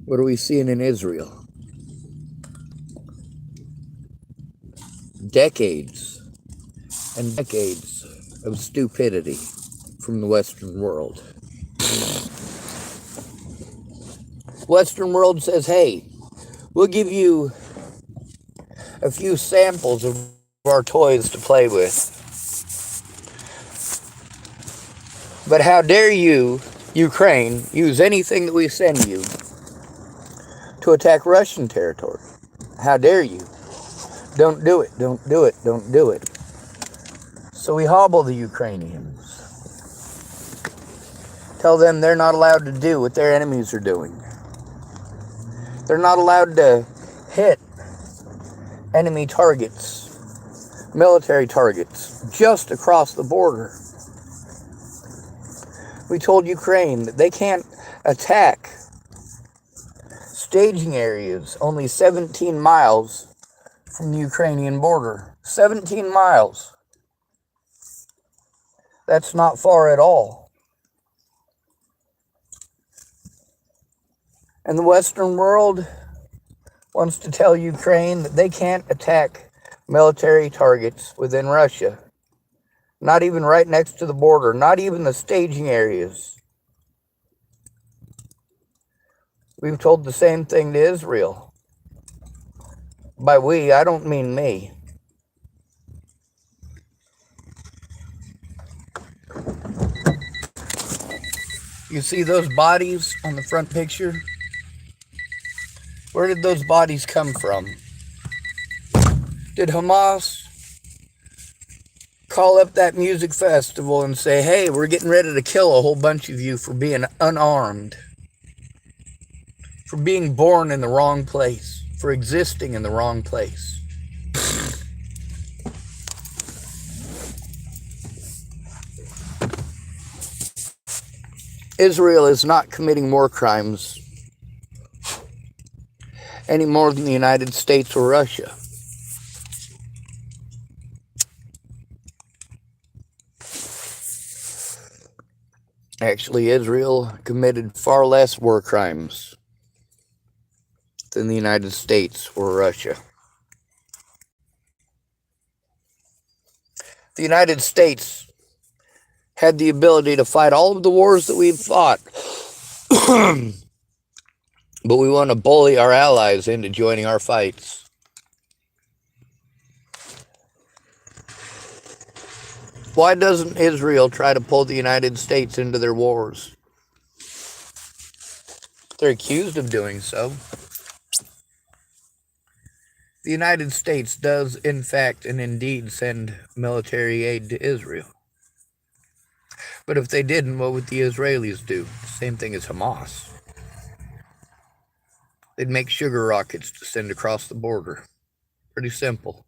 What are we seeing in Israel? Decades and decades of stupidity from the Western world. Western world says, hey, we'll give you a few samples of our toys to play with. But how dare you, Ukraine, use anything that we send you to attack Russian territory? How dare you? Don't do it, don't do it, don't do it. So we hobble the Ukrainians. Tell them they're not allowed to do what their enemies are doing. They're not allowed to hit enemy targets, military targets, just across the border. We told Ukraine that they can't attack staging areas only 17 miles from the Ukrainian border. 17 miles. That's not far at all. And the Western world wants to tell Ukraine that they can't attack military targets within Russia. Not even right next to the border, not even the staging areas. We've told the same thing to Israel. By we, I don't mean me. You see those bodies on the front picture? Where did those bodies come from? Did Hamas call up that music festival and say, hey, we're getting ready to kill a whole bunch of you for being unarmed, for being born in the wrong place, for existing in the wrong place? Israel is not committing war crimes any more than the United States or Russia. Actually, Israel committed far less war crimes than the United States or Russia. The United States had the ability to fight all of the wars that we've fought, but we want to bully our allies into joining our fights. Why doesn't Israel try to pull the United States into their wars? They're accused of doing so. The United States does, in fact and indeed, send military aid to Israel. But if they didn't, what would the Israelis do? Same thing as Hamas. They'd make sugar rockets to send across the border. Pretty simple.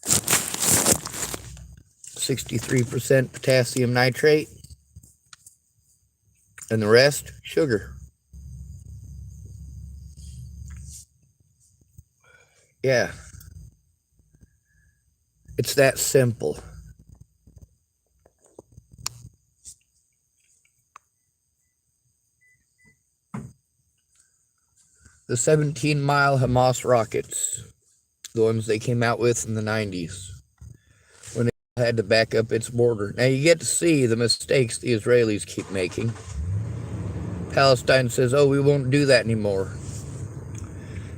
63% potassium nitrate, and the rest, sugar. Yeah. It's that simple. The 17-mile Hamas rockets, the ones they came out with in the 90s, when it had to back up its border. Now you get to see the mistakes the Israelis keep making. Palestine says, oh, we won't do that anymore.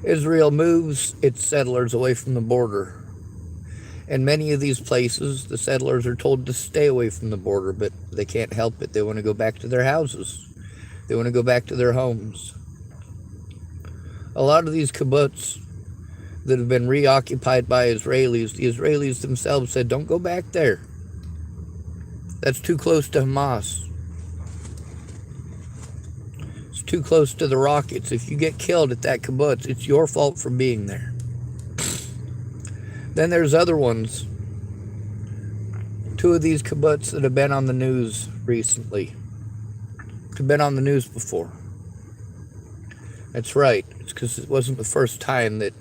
Israel moves its settlers away from the border. In many of these places, the settlers are told to stay away from the border, but they can't help it. They want to go back to their houses. They want to go back to their homes. A lot of these kibbutz that have been reoccupied by Israelis, the Israelis themselves said, don't go back there. That's too close to Hamas. It's too close to the rockets. If you get killed at that kibbutz, it's your fault for being there. Then there's other ones. Two of these kibbutz that have been on the news recently. Have been on the news before. That's right. It's because it wasn't the first time that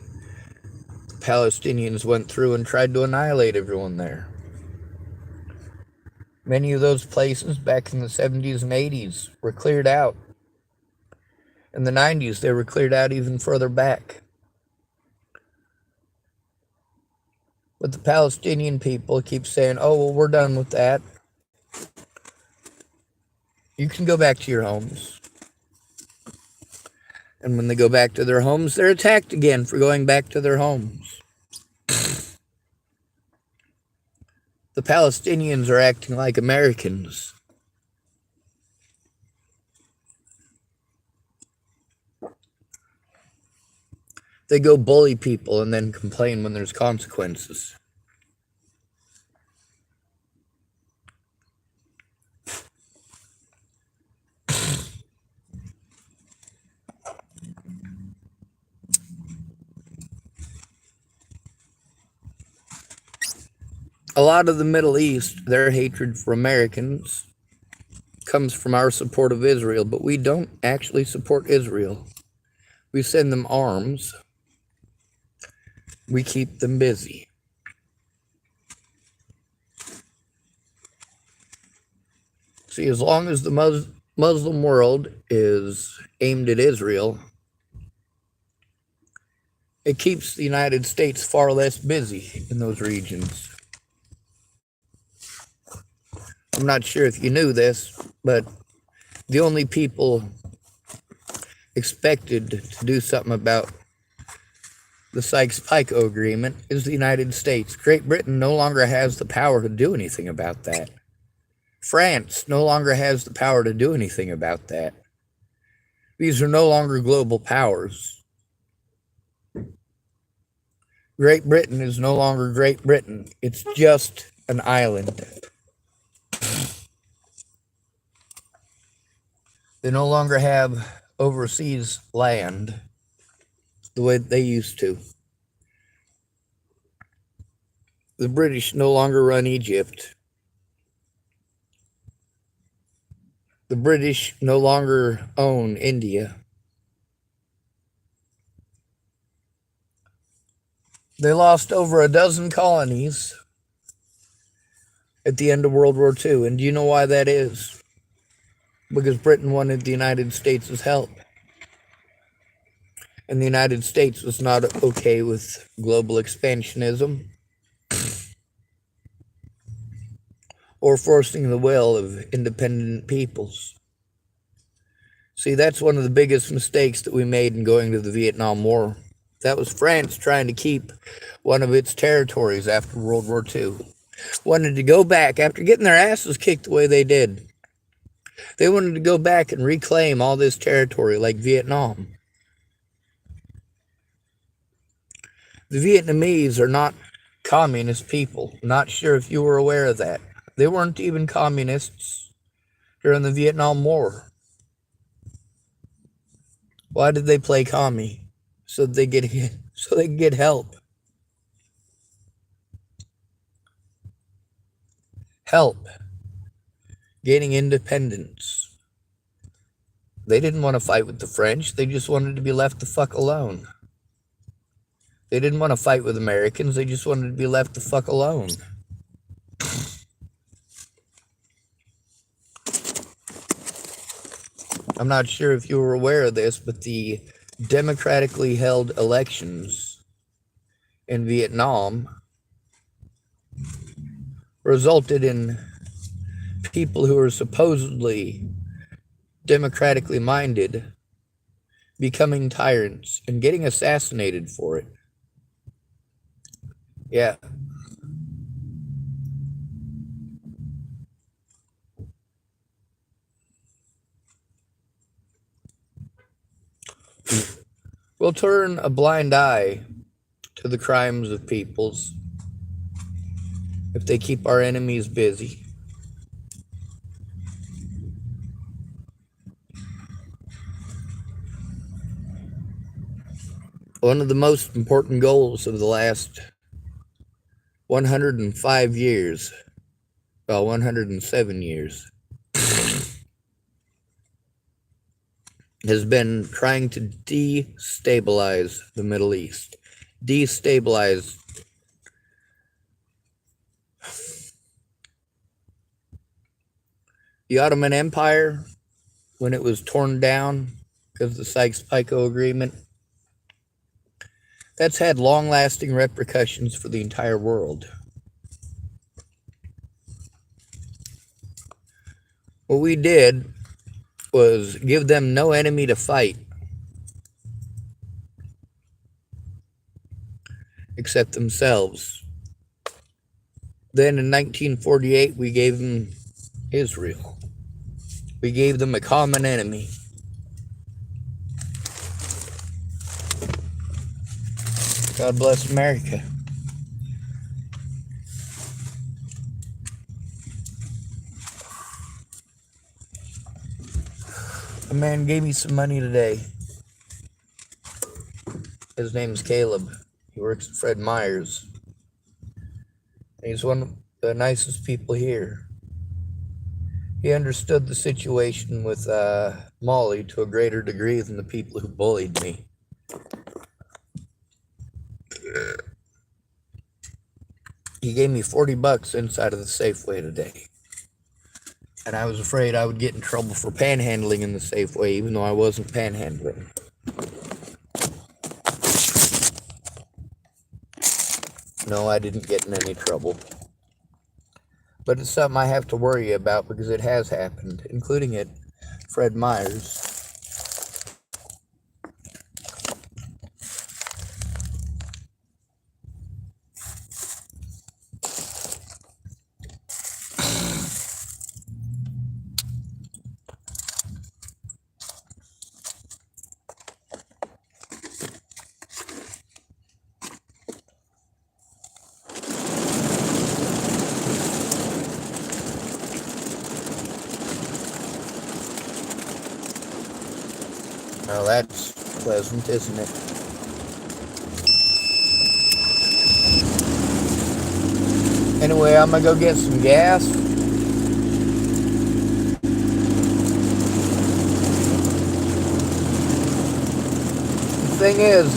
the Palestinians went through and tried to annihilate everyone there. Many of those places back in the 70s and 80s were cleared out In the 90s, they were cleared out even further back. But the Palestinian people keep saying, oh, well, we're done with that. You can go back to your homes. And when they go back to their homes, they're attacked again for going back to their homes. The Palestinians are acting like Americans. They go bully people and then complain when there's consequences. A lot of the Middle East, their hatred for Americans comes from our support of Israel, but we don't actually support Israel. We send them arms. We keep them busy. See, as long as the Muslim world is aimed at Israel, it keeps the United States far less busy in those regions. I'm not sure if you knew this, but the only people expected to do something about the Sykes-Picot Agreement is the United States. Great Britain no longer has the power to do anything about that. France no longer has the power to do anything about that. These are no longer global powers. Great Britain is no longer Great Britain. It's just an island. They no longer have overseas land the way they used to. The British no longer run Egypt. The British no longer own India. They lost over a dozen colonies at the end of World War II. And do you know why that is? Because Britain wanted the United States' help. And the United States was not okay with global expansionism or forcing the will of independent peoples. See, that's one of the biggest mistakes that we made in going to the Vietnam War. That was France trying to keep one of its territories after World War II. Wanted to go back after getting their asses kicked the way they did. They wanted to go back and reclaim all this territory like Vietnam. The Vietnamese are not communist people. Not sure if you were aware of that. They weren't even communists during the Vietnam War. Why did they play commie? So they could get help. Help. Gaining independence. They didn't want to fight with the French. They just wanted to be left the fuck alone. They didn't want to fight with Americans. They just wanted to be left the fuck alone. I'm not sure if you were aware of this, but the democratically held elections in Vietnam resulted in people who are supposedly democratically minded becoming tyrants and getting assassinated for it. Yeah. We'll turn a blind eye to the crimes of peoples if they keep our enemies busy. One of the most important goals of the last 105 years, well, 107 years, has been trying to destabilize the Middle East. Destabilize. The Ottoman Empire, when it was torn down, because the Sykes-Picot Agreement. That's had long-lasting repercussions for the entire world. What we did was give them no enemy to fight except themselves. Then in 1948, we gave them Israel. We gave them a common enemy. God bless America. A man gave me some money today. His name's Caleb. He works at Fred Meyer's. He's one of the nicest people here. He understood the situation with Molly to a greater degree than the people who bullied me. He gave me $40 inside of the Safeway today. And I was afraid I would get in trouble for panhandling in the Safeway, even though I wasn't panhandling. No, I didn't get in any trouble. But it's something I have to worry about because it has happened, including at Fred Meyer's. Well, that's pleasant, isn't it? Anyway, I'm gonna go get some gas. The thing is,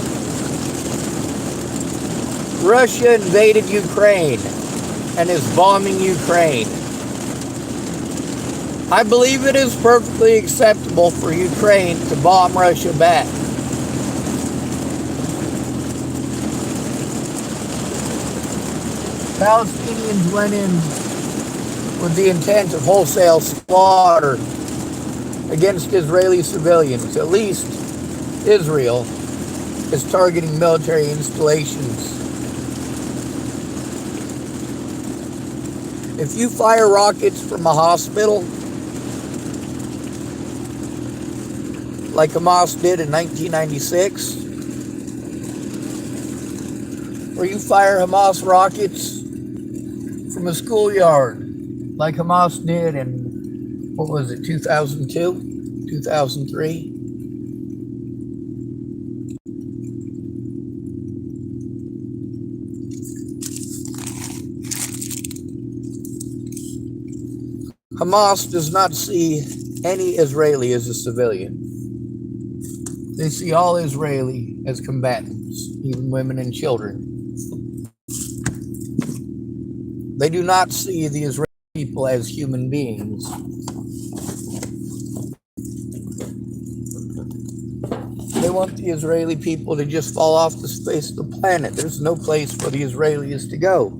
Russia invaded Ukraine and is bombing Ukraine. I believe it is perfectly acceptable for Ukraine to bomb Russia back. Palestinians went in with the intent of wholesale slaughter against Israeli civilians. At least Israel is targeting military installations. If you fire rockets from a hospital, like Hamas did in 1996, or you fire Hamas rockets from a schoolyard, like Hamas did in, 2002, 2003? Hamas does not see any Israeli as a civilian. They see all Israeli as combatants, even women and children. They do not see the Israeli people as human beings. They want the Israeli people to just fall off the face of the planet. There's no place for the Israelis to go.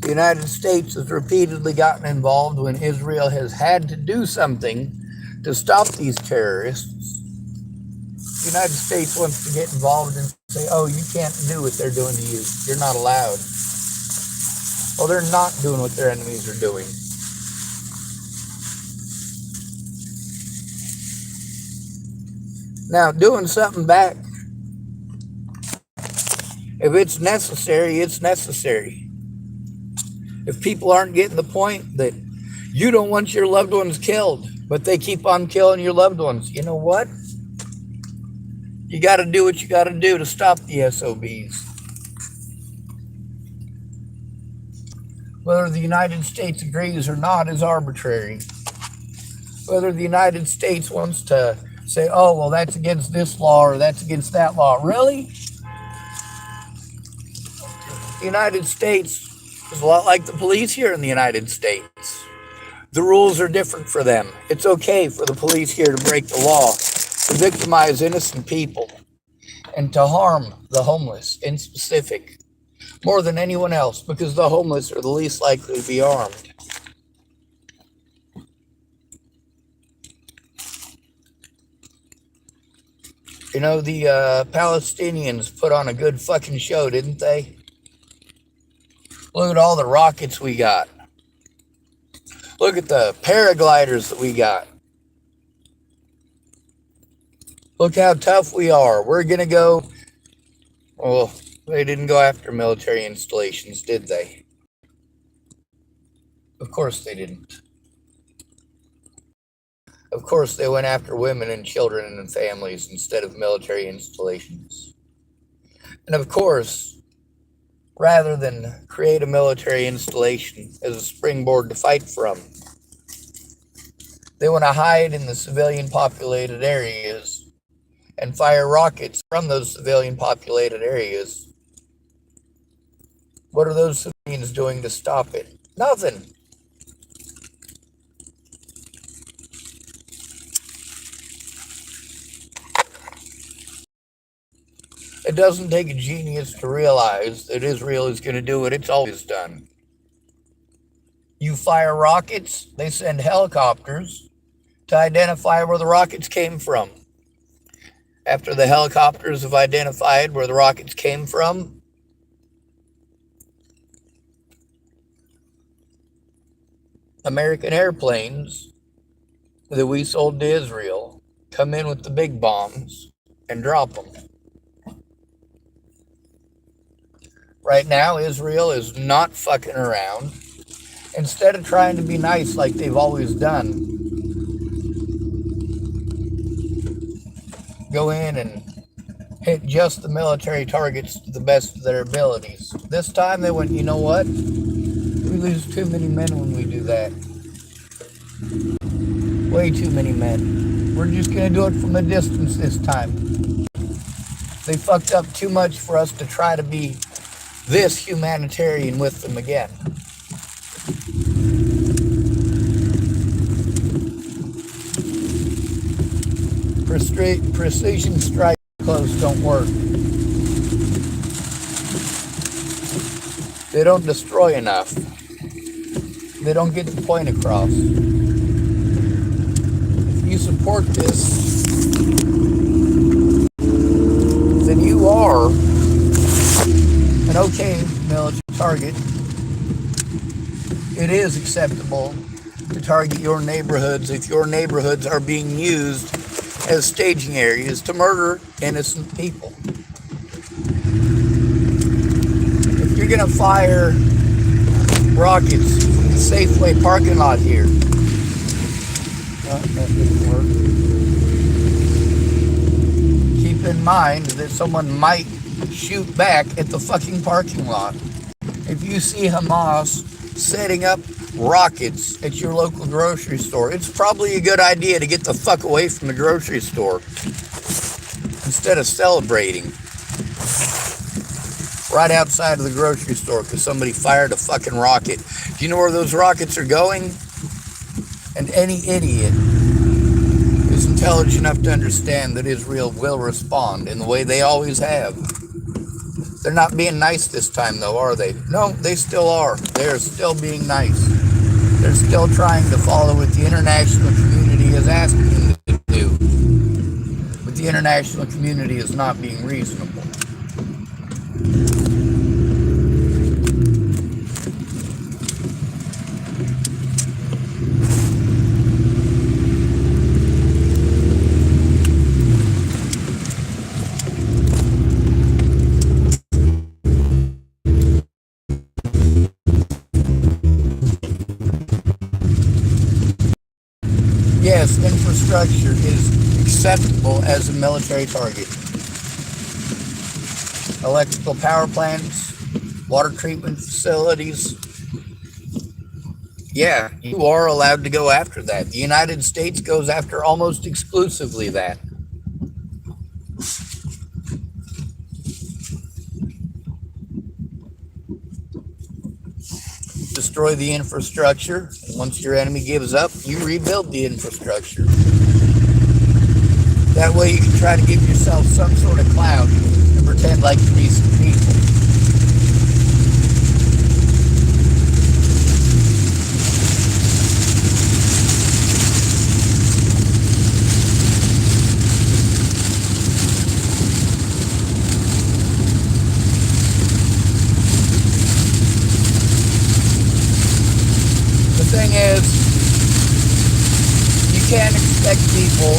The United States has repeatedly gotten involved when Israel has had to do something to stop these terrorists. The United States wants to get involved and say, oh, you can't do what they're doing to you. You're not allowed. Well, they're not doing what their enemies are doing. Now, doing something back, if it's necessary, it's necessary. If people aren't getting the point that you don't want your loved ones killed, but they keep on killing your loved ones, you know what? You got to do what you got to do to stop the SOBs. Whether the United States agrees or not is arbitrary. Whether the United States wants to say, oh, well, that's against this law or that's against that law. Really? The United States It's a lot like the police here in the United States. The rules are different for them. It's okay for the police here to break the law, to victimize innocent people, and to harm the homeless in specific, more than anyone else, because the homeless are the least likely to be armed. You know, the Palestinians put on a good fucking show, didn't they? Look at all the rockets we got. Look at the paragliders that we got. Look how tough we are. We're going to go... Well, they didn't go after military installations, did they? Of course they didn't. Of course they went after women and children and families instead of military installations. And of course, rather than create a military installation as a springboard to fight from, they want to hide in the civilian populated areas and fire rockets from those civilian populated areas. What are those civilians doing to stop it? Nothing. It doesn't take a genius to realize that Israel is going to do what it's always done. You fire rockets, they send helicopters to identify where the rockets came from. After the helicopters have identified where the rockets came from, American airplanes that we sold to Israel come in with the big bombs and drop them. Right now, Israel is not fucking around. Instead of trying to be nice like they've always done, go in and hit just the military targets to the best of their abilities. This time they went, you know what? We lose too many men when we do that. Way too many men. We're just going to do it from a distance this time. They fucked up too much for us to try to be this humanitarian with them again. Precision strike close don't work. They don't destroy enough. They don't get the point across. If you support this, then you are an okay military target. It is acceptable to target your neighborhoods if your neighborhoods are being used as staging areas to murder innocent people. If you're going to fire rockets from the Safeway parking lot here, that didn't work. Keep in mind that someone might shoot back at the fucking parking lot. If you see Hamas setting up rockets at your local grocery store, it's probably a good idea to get the fuck away from the grocery store instead of celebrating right outside of the grocery store because somebody fired a fucking rocket. Do you know where those rockets are going? And any idiot is intelligent enough to understand that Israel will respond in the way they always have. They're not being nice this time, though, are they? No, they still are. They are still being nice. They're still trying to follow what the international community is asking them to do. But the international community is not being reasonable. Yes, infrastructure is acceptable as a military target. Electrical power plants, water treatment facilities. Yeah, you are allowed to go after that. The United States goes after almost exclusively that. destroy the infrastructure. Once your enemy gives up, you rebuild the infrastructure. That way you can try to give yourself some sort of clout and pretend like you're decent people. The thing is, you can't expect people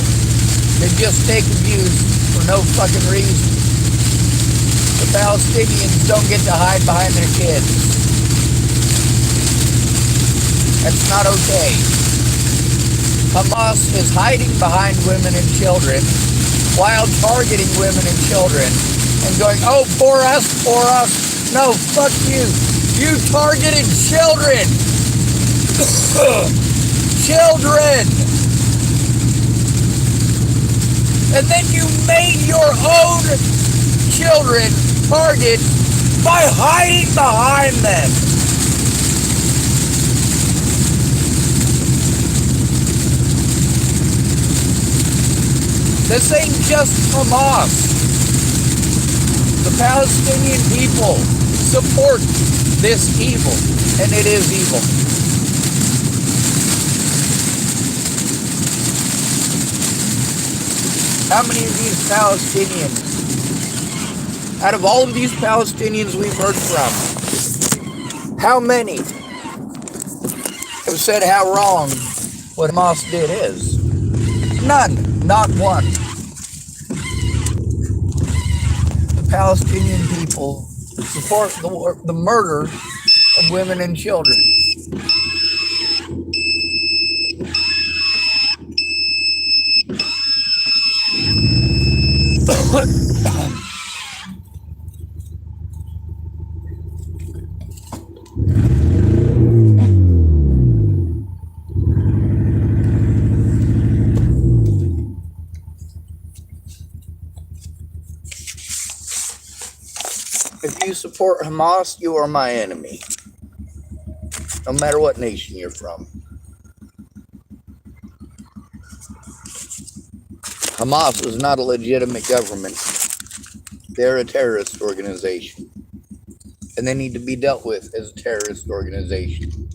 to just take abuse for no fucking reason. The Palestinians don't get to hide behind their kids. That's not okay. Hamas is hiding behind women and children while targeting women and children and going, oh, for us, for us. No, fuck you. You targeted children. Children. And then you made your own children target by hiding behind them. This ain't just Hamas. The Palestinian people support this evil, and it is evil. How many of these Palestinians, out of all of these Palestinians we've heard from, how many have said how wrong what Hamas did is? None, not one. The Palestinian people support the murder of women and children. If you support Hamas, you are my enemy. No matter what nation you're from. Hamas is not a legitimate government. They're a terrorist organization. And they need to be dealt with as a terrorist organization.